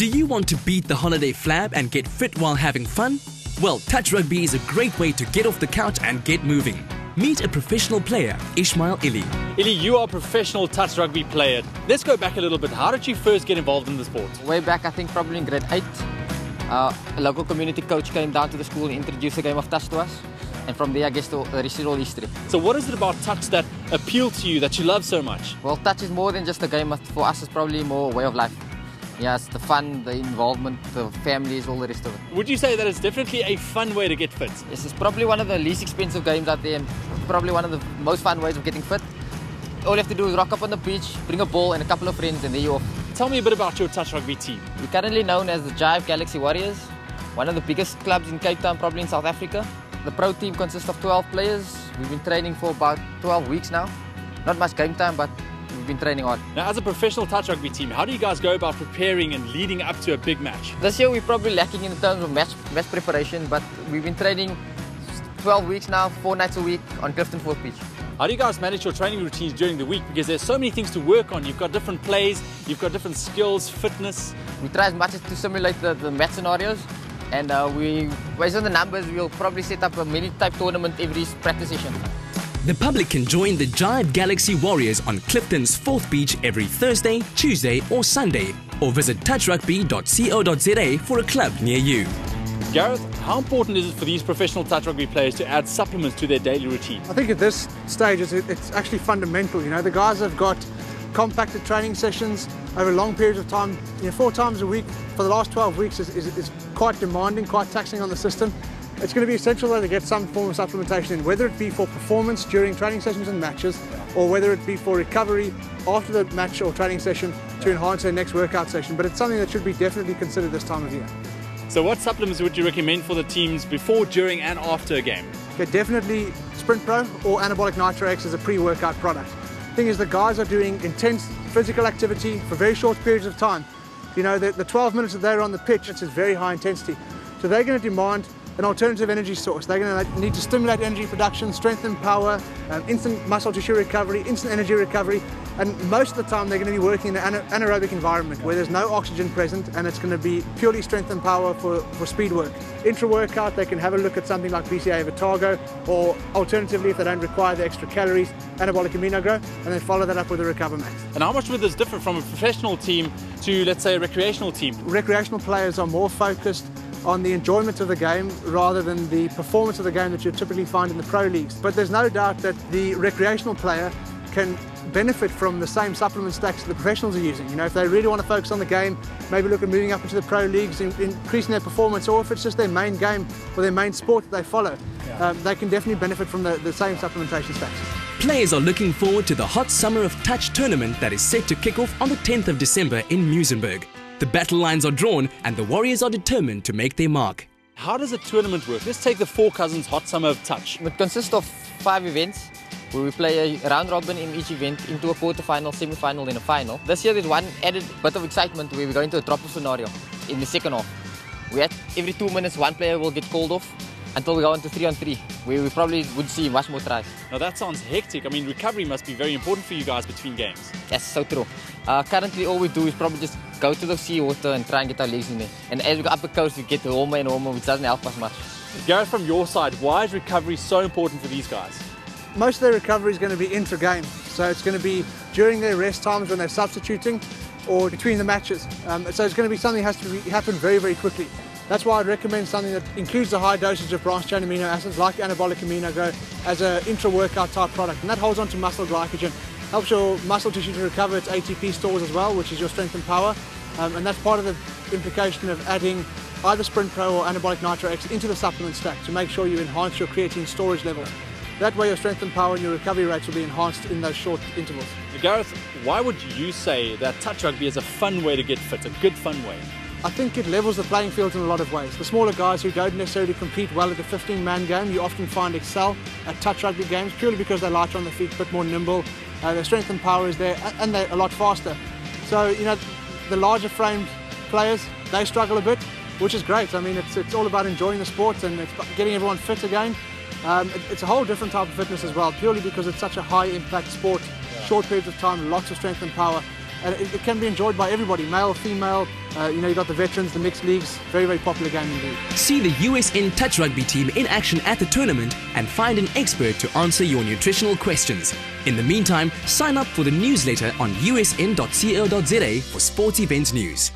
Do you want to beat the holiday flab and get fit while having fun? Well, touch rugby is a great way to get off the couch and get moving. Meet a professional player, Ishmael Ili. Ili, you are a professional touch rugby player. Let's go back a little bit. How did you first get involved in the sport? Way back, I think probably in grade 8, a local community coach came down to the school and introduced the game of touch to us. And from there, I guess the rest is all history. So what is it about touch that appealed to you, that you love so much? Well, touch is more than just a game. For us, it's probably more a way of life. Yeah, it's the fun, the involvement, the families, all the rest of it. Would you say that it's definitely a fun way to get fit? Yes, it's probably one of the least expensive games out there and probably one of the most fun ways of getting fit. All you have to do is rock up on the beach, bring a ball and a couple of friends and there you're off. Tell me a bit about your touch rugby team. We're currently known as the Jive Galaxy Warriors, one of the biggest clubs in Cape Town, probably in South Africa. The pro team consists of 12 players. We've been training for about 12 weeks now. Not much game time, but we've been training hard. Now, as a professional touch rugby team, how do you guys go about preparing and leading up to a big match? This year we're probably lacking in terms of match preparation, but we've been training 12 weeks now, 4 nights a week on Clifton Fort Beach. How do you guys manage your training routines during the week? Because there's so many things to work on. You've got different plays, you've got different skills, fitness. We try as much as to simulate the match scenarios. And based on the numbers, we'll probably set up a mini-type tournament every practice session. The public can join the Jive Galaxy Warriors on Clifton's 4th Beach every Thursday, Tuesday or Sunday, or visit touchrugby.co.za for a club near you. Gareth, how important is it for these professional touch rugby players to add supplements to their daily routine? I think at this stage it's actually fundamental. You know, the guys have got compacted training sessions over long periods of time. 4 times a week for the last 12 weeks is quite demanding, quite taxing on the system. It's going to be essential though to get some form of supplementation in, whether it be for performance during training sessions and matches, or whether it be for recovery after the match or training session to enhance their next workout session. But it's something that should be definitely considered this time of year. So what supplements would you recommend for the teams before, during and after a game? Okay, definitely Sprint Pro or Anabolic Nitro X as a pre-workout product. The thing is, the guys are doing intense physical activity for very short periods of time. You know, the 12 minutes that they're on the pitch, it's very high intensity. So they're going to demand an alternative energy source. They're going to need to stimulate energy production, strengthen power, instant muscle tissue recovery, instant energy recovery. And most of the time they're going to be working in an anaerobic environment where there's no oxygen present, and it's going to be purely strength and power for speed work. Intra-workout, they can have a look at something like BCA Vitago, or alternatively, if they don't require the extra calories, anabolic amino grow, and then follow that up with a Recover Max. And how much would this differ from a professional team to, let's say, a recreational team? Recreational players are more focused on the enjoyment of the game rather than the performance of the game that you typically find in the pro leagues. But there's no doubt that the recreational player can benefit from the same supplement stacks that the professionals are using. You know, if they really want to focus on the game, maybe look at moving up into the pro leagues, increasing their performance, or if it's just their main game or their main sport that they follow, they can definitely benefit from the same supplementation stacks. Players are looking forward to the Hot Summer of Touch tournament that is set to kick off on the 10th of December in Muizenberg. The battle lines are drawn and the Warriors are determined to make their mark. How does a tournament work? Let's take the Four Cousins Hot Summer of Touch. It consists of 5 events where we play a round robin in each event into a quarter-final, semi-final and a final. This year there's one added bit of excitement where we go into a drop-off scenario in the second half. Every 2 minutes one player will get called off until we go into 3-on-3, where we probably would see much more tries. Now that sounds hectic. I mean, recovery must be very important for you guys between games. That's so true. Currently all we do is probably just go to the seawater and try and get our legs in there. And as we go up the coast, we get warmer and warmer, which doesn't help us much. Gareth, from your side, why is recovery so important for these guys? Most of their recovery is going to be intra-game, so it's going to be during their rest times when they're substituting or between the matches. So it's going to be something that has to happen very, very quickly. That's why I'd recommend something that includes a high dosage of branched-chain amino acids like anabolic amino grow as an intra-workout type product, and that holds on to muscle glycogen, helps your muscle tissue to recover its ATP stores as well, which is your strength and power, and that's part of the implication of adding either Sprint Pro or Anabolic Nitro X into the supplement stack to make sure you enhance your creatine storage levels. That way your strength and power and your recovery rates will be enhanced in those short intervals. Gareth, why would you say that touch rugby is a fun way to get fit, a good fun way? I think it levels the playing field in a lot of ways. The smaller guys who don't necessarily compete well at the 15-man game, you often find excel at touch rugby games purely because they're lighter on the feet, a bit more nimble. Their strength and power is there, and they're a lot faster. So, you know, the larger framed players, they struggle a bit, which is great. I mean, it's all about enjoying the sport and it's getting everyone fit again. It's a whole different type of fitness as well, purely because it's such a high impact sport, short periods of time, lots of strength and power. and it can be enjoyed by everybody, male, female. You've got the veterans, the mixed leagues. Very, very popular game indeed. See the USN touch rugby team in action at the tournament and find an expert to answer your nutritional questions. In the meantime, sign up for the newsletter on usn.co.za for sports events news.